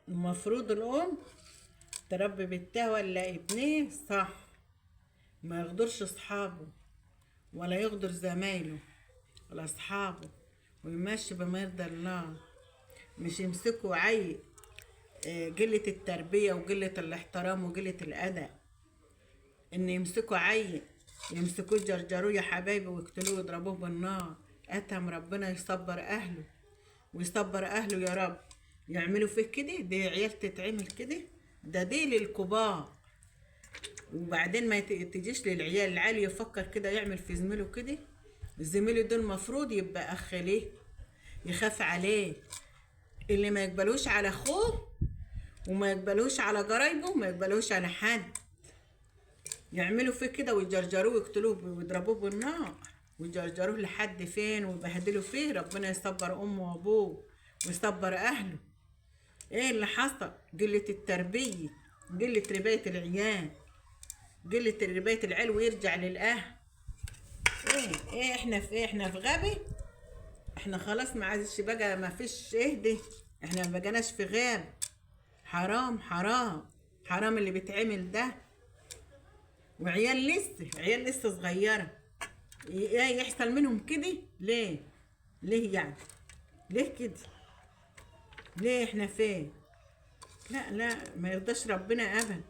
المفروض الأم تربي بنتها ولا ابنيه صح، ما يغدرش أصحابه ولا يغدر زمايله ولا أصحابه، ويمشي بما يرضي الله. مش يمسكوا عيل قلة التربية وقلة الاحترام وقلة الأدب، إن يمسكوا عيل يمسكوه يجرجروه يا حبايبي ويقتلوه ويضربوه بالنار. أتم ربنا يصبر أهله ويصبر أهله يا رب. يعملوا فيه كده؟ دي عيال تتعمل كده؟ ده دي للكبار. وبعدين ما تجيش للعيال العالي يفكر كده يعمل في زميله كده. زميله ده المفروض يبقى أخ ليه، يخاف عليه. اللي ما يقبلوش على أخوه وما يقبلوش على قرايبه وما يقبلوش على حد، يعملوا فيه كده ويجرجروه ويقتلوه ويضربوه بالنار ويجرجروه لحد فين ويبهدلوا فيه. ربنا يصبر امه وابوه ويصبر اهله. ايه اللي حصل؟ قلة التربية، قلة رباية العيال، قلة رباية العيال ويرجع للاهل. ايه احنا في ايه؟ احنا في غابة؟ احنا خلاص ما عادش بقى، ما فيش اهدي، احنا ما بقناش في غاب. حرام حرام حرام اللي بيتعمل ده. وعيال عيال لسه صغيرة يحصل منهم كده؟ ليه؟ ليه يعني؟ ليه كده؟ ليه؟ احنا فين؟ لا لا، ما يرضاش ربنا ابدا.